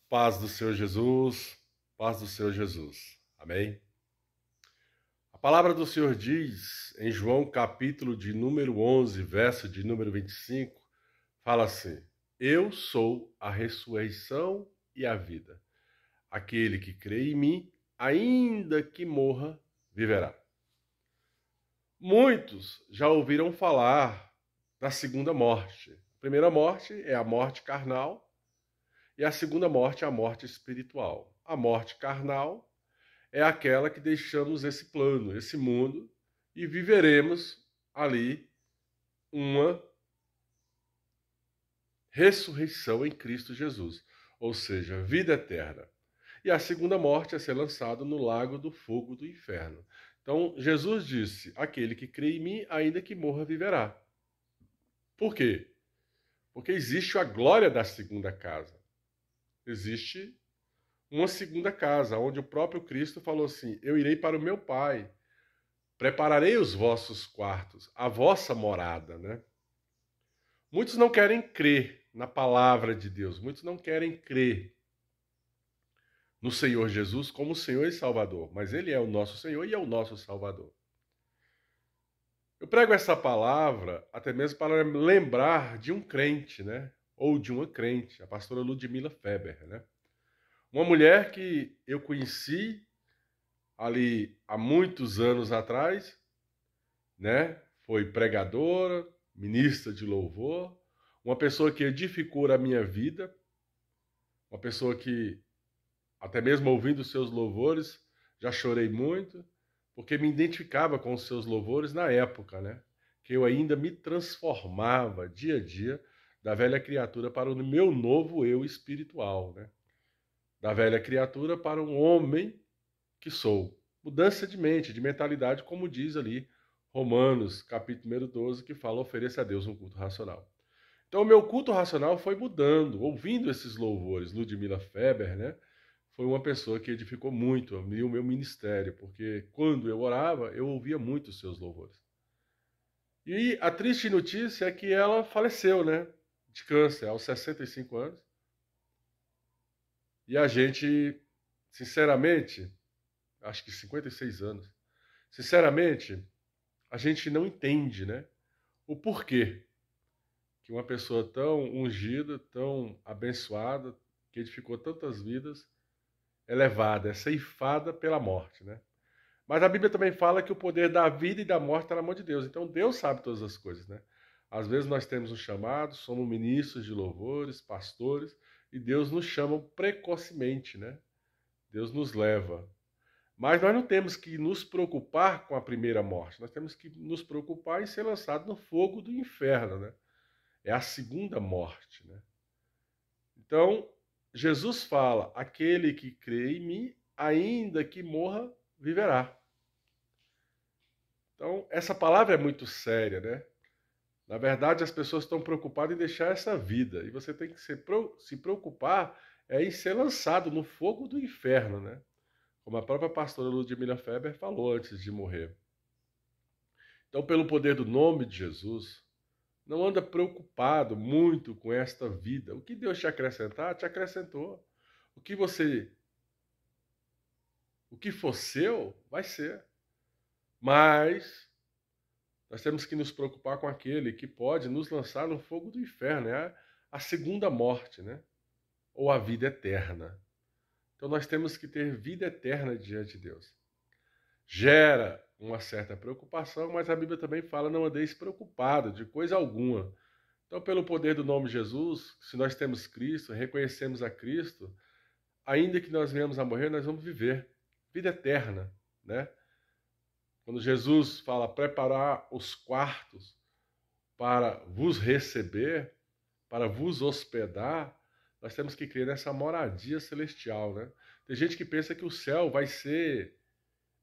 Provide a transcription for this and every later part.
Paz do Senhor Jesus, paz do Senhor Jesus. Amém? A palavra do Senhor diz, em João capítulo de número 11, verso de número 25, fala assim: Eu sou a ressurreição e a vida. Aquele que crê em mim, ainda que morra, viverá. Muitos já ouviram falar da segunda morte. A primeira morte é a morte carnal, e a segunda morte é a morte espiritual. A morte carnal é aquela que deixamos esse plano, esse mundo, e viveremos ali uma ressurreição em Cristo Jesus, ou seja, vida eterna. E a segunda morte é ser lançado no lago do fogo do inferno. Então, Jesus disse: aquele que crê em mim, ainda que morra, viverá. Por quê? Porque existe a glória da segunda casa. Existe uma segunda casa, onde o próprio Cristo falou assim: eu irei para o meu Pai, prepararei os vossos quartos, a vossa morada, né? Muitos não querem crer na palavra de Deus, muitos não querem crer no Senhor Jesus como Senhor e Salvador, mas Ele é o nosso Senhor e é o nosso Salvador. Eu prego essa palavra até mesmo para lembrar de um crente, né? Ou de uma crente, a pastora Ludmila Feber, né? Uma mulher que eu conheci ali há muitos anos atrás, né? Foi pregadora, ministra de louvor, uma pessoa que edificou a minha vida, uma pessoa que, até mesmo ouvindo os seus louvores, já chorei muito, porque me identificava com os seus louvores na época, né? Que eu ainda me transformava dia a dia da velha criatura para o meu novo eu espiritual, né? Da velha criatura para um homem que sou. Mudança de mente, de mentalidade, como diz ali Romanos, capítulo número 12, que fala: ofereça a Deus um culto racional. Então, o meu culto racional foi mudando, ouvindo esses louvores. Ludmila Feber, né? Foi uma pessoa que edificou muito o meu ministério, porque quando eu orava, eu ouvia muito os seus louvores. E a triste notícia é que ela faleceu, né? De câncer, aos 65 anos. E a gente, sinceramente, acho que 56 anos, sinceramente, a gente não entende, né? O porquê que uma pessoa tão ungida, tão abençoada, que edificou tantas vidas, é levada, é ceifada pela morte, né? Mas a Bíblia também fala que o poder da vida e da morte está na mão de Deus. Então Deus sabe todas as coisas, né? Às vezes nós temos um chamado, somos ministros de louvores, pastores, e Deus nos chama precocemente, né? Deus nos leva. Mas nós não temos que nos preocupar com a primeira morte, nós temos que nos preocupar em ser lançado no fogo do inferno, né? É a segunda morte, né? Então, Jesus fala: aquele que crê em mim, ainda que morra, viverá. Então, essa palavra é muito séria, né? Na verdade, as pessoas estão preocupadas em deixar essa vida, e você tem que se preocupar em ser lançado no fogo do inferno, né? Como a própria pastora Ludmila Feber falou antes de morrer. Então, pelo poder do nome de Jesus, não anda preocupado muito com esta vida. O que Deus te acrescentar, te acrescentou. O que for seu, vai ser. Mas nós temos que nos preocupar com aquele que pode nos lançar no fogo do inferno, é a segunda morte, né? Ou a vida eterna. Então nós temos que ter vida eterna diante de Deus. Gera uma certa preocupação, mas a Bíblia também fala: não andeis preocupado de coisa alguma. Então, pelo poder do nome de Jesus, se nós temos Cristo, reconhecemos a Cristo, ainda que nós venhamos a morrer, nós vamos viver vida eterna, né? Quando Jesus fala preparar os quartos para vos receber, para vos hospedar, nós temos que crer nessa moradia celestial, né? Tem gente que pensa que o céu vai ser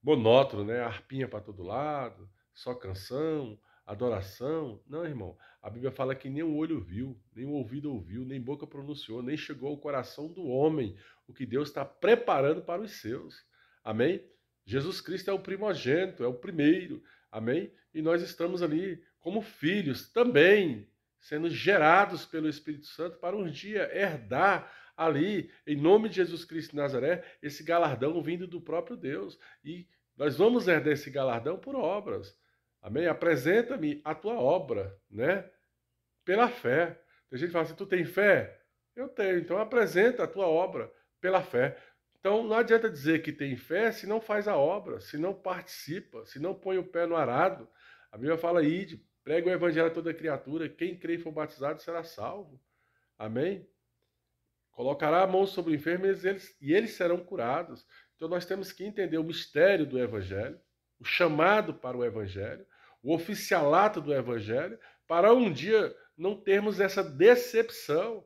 monótono, né? Arpinha para todo lado, só canção, adoração. Não, irmão. A Bíblia fala que nem o olho viu, nem o ouvido ouviu, nem boca pronunciou, nem chegou ao coração do homem o que Deus está preparando para os seus. Amém? Jesus Cristo é o primogênito, é o primeiro. Amém? E nós estamos ali como filhos também, sendo gerados pelo Espírito Santo para um dia herdar ali, em nome de Jesus Cristo de Nazaré, esse galardão vindo do próprio Deus. E nós vamos herdar esse galardão por obras. Amém? Apresenta-me a tua obra, né? Pela fé. Tem gente que fala assim, tu tem fé? Eu tenho, então apresenta a tua obra pela fé. Então não adianta dizer que tem fé se não faz a obra, se não participa, se não põe o pé no arado. A Bíblia fala, ide, prega o evangelho a toda criatura, quem crê e for batizado será salvo. Amém? Colocará a mão sobre o enfermo e eles serão curados. Então nós temos que entender o mistério do evangelho, o chamado para o evangelho, o oficialato do evangelho, para um dia não termos essa decepção.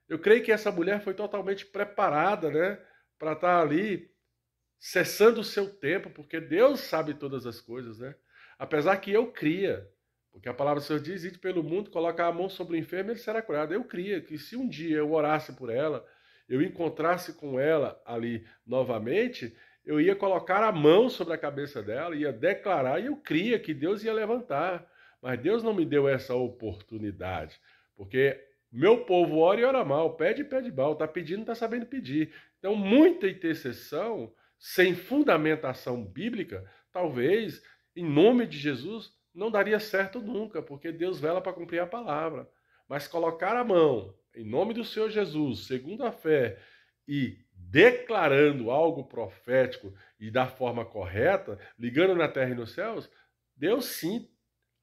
Eu creio que essa mulher foi totalmente preparada, né, para estar ali cessando o seu tempo, porque Deus sabe todas as coisas, né? Apesar que eu cria, porque a palavra do Senhor diz, ide pelo mundo, colocar a mão sobre o enfermo, ele será curado. Eu cria que se um dia eu orasse por ela, eu encontrasse com ela ali novamente, eu ia colocar a mão sobre a cabeça dela, ia declarar, e eu cria que Deus ia levantar. Mas Deus não me deu essa oportunidade, porque meu povo ora e ora mal, pede e pede mal, está pedindo, não está sabendo pedir. Então, muita intercessão sem fundamentação bíblica, talvez, em nome de Jesus, não daria certo nunca, porque Deus vela para cumprir a palavra. Mas colocar a mão, em nome do Senhor Jesus, segundo a fé, e declarando algo profético e da forma correta, ligando na terra e nos céus, Deus sim,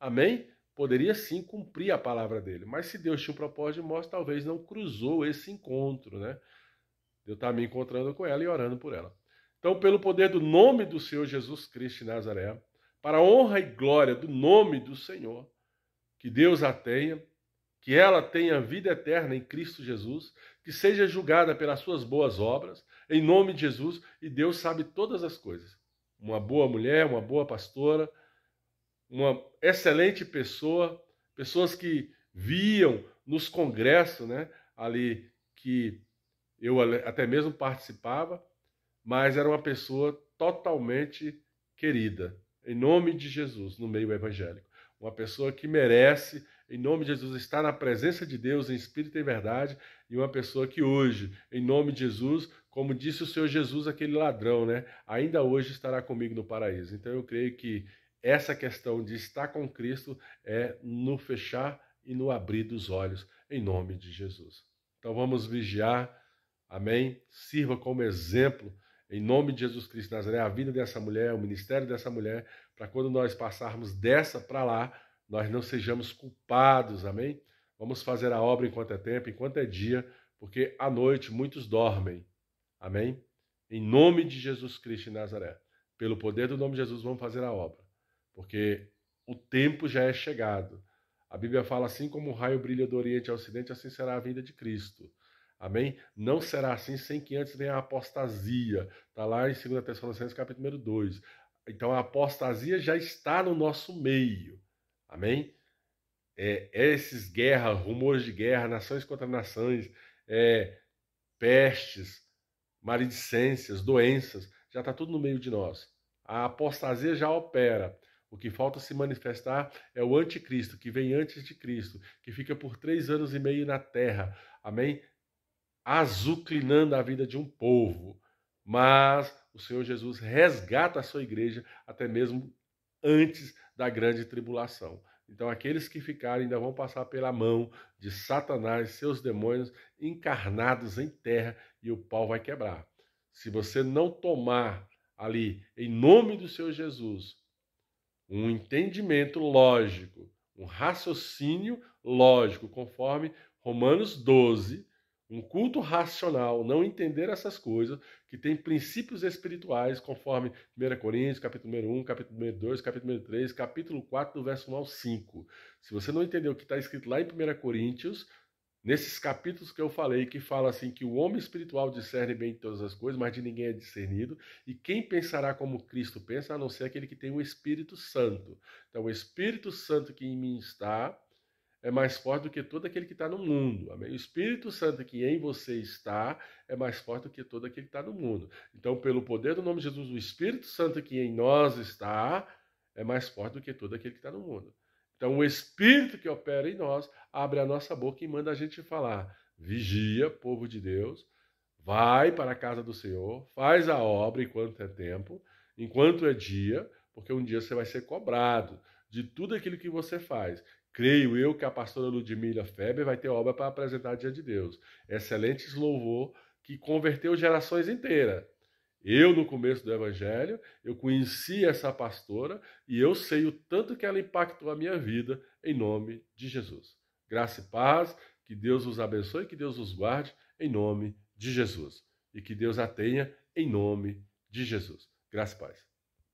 amém? Poderia sim cumprir a palavra dele. Mas se Deus tinha um propósito de morte, talvez não cruzou esse encontro, né? Deus está me encontrando com ela e orando por ela. Então, pelo poder do nome do Senhor Jesus Cristo de Nazaré, para a honra e glória do nome do Senhor, que Deus a tenha, que ela tenha vida eterna em Cristo Jesus, que seja julgada pelas suas boas obras, em nome de Jesus, e Deus sabe todas as coisas. Uma boa mulher, uma boa pastora, uma excelente pessoa, pessoas que viam nos congressos, né, ali que eu até mesmo participava, mas era uma pessoa totalmente querida, em nome de Jesus, no meio evangélico. Uma pessoa que merece, em nome de Jesus, estar na presença de Deus em espírito e em verdade, e uma pessoa que hoje, em nome de Jesus, como disse o Senhor Jesus, aquele ladrão, né, ainda hoje estará comigo no paraíso. Então eu creio que essa questão de estar com Cristo é no fechar e no abrir dos olhos, em nome de Jesus. Então vamos vigiar, amém? Sirva como exemplo, em nome de Jesus Cristo de Nazaré, a vida dessa mulher, o ministério dessa mulher, para quando nós passarmos dessa para lá, nós não sejamos culpados, amém? Vamos fazer a obra enquanto é tempo, enquanto é dia, porque à noite muitos dormem, amém? Em nome de Jesus Cristo de Nazaré, pelo poder do nome de Jesus, vamos fazer a obra, porque o tempo já é chegado. A Bíblia fala assim como o raio brilha do Oriente ao Ocidente, assim será a vinda de Cristo. Amém? Não será assim sem que antes venha a apostasia. Está lá em 2 Tessalonicenses, capítulo número 2. Então a apostasia já está no nosso meio. Amém? Esses guerras, rumores de guerra, nações contra nações, pestes, maledicências, doenças, já está tudo no meio de nós. A apostasia já opera. O que falta se manifestar é o anticristo, que vem antes de Cristo, que fica por 3 anos e meio na terra. Amém? Azucrinando a vida de um povo, mas o Senhor Jesus resgata a sua igreja até mesmo antes da grande tribulação. Então aqueles que ficarem ainda vão passar pela mão de Satanás, seus demônios encarnados em terra, e o pau vai quebrar. Se você não tomar ali, em nome do Senhor Jesus, um entendimento lógico, um raciocínio lógico, conforme Romanos 12, um culto racional, não entender essas coisas, que tem princípios espirituais, conforme 1 Coríntios, capítulo número 1, capítulo número 2, capítulo número 3, capítulo 4, do verso 1 ao 5. Se você não entendeu o que está escrito lá em 1 Coríntios, nesses capítulos que eu falei, que fala assim que o homem espiritual discerne bem todas as coisas, mas de ninguém é discernido, e quem pensará como Cristo pensa, a não ser aquele que tem o Espírito Santo. Então, o Espírito Santo que em mim está é mais forte do que todo aquele que está no mundo. Amém? O Espírito Santo que em você está é mais forte do que todo aquele que está no mundo. Então, pelo poder do nome de Jesus, o Espírito Santo que em nós está é mais forte do que todo aquele que está no mundo. Então, o Espírito que opera em nós abre a nossa boca e manda a gente falar. Vigia, povo de Deus, Vai para a casa do Senhor, faz a obra enquanto é tempo, enquanto é dia, porque um dia você vai ser cobrado de tudo aquilo que você faz. Creio eu que a pastora Ludmila Feber vai ter obra para apresentar diante de Deus. Excelentes louvor que converteu gerações inteiras. Eu, no começo do Evangelho, eu conheci essa pastora e eu sei o tanto que ela impactou a minha vida, em nome de Jesus. Graça e paz, que Deus os abençoe, que Deus os guarde, em nome de Jesus. E que Deus a tenha, em nome de Jesus. Graça e paz.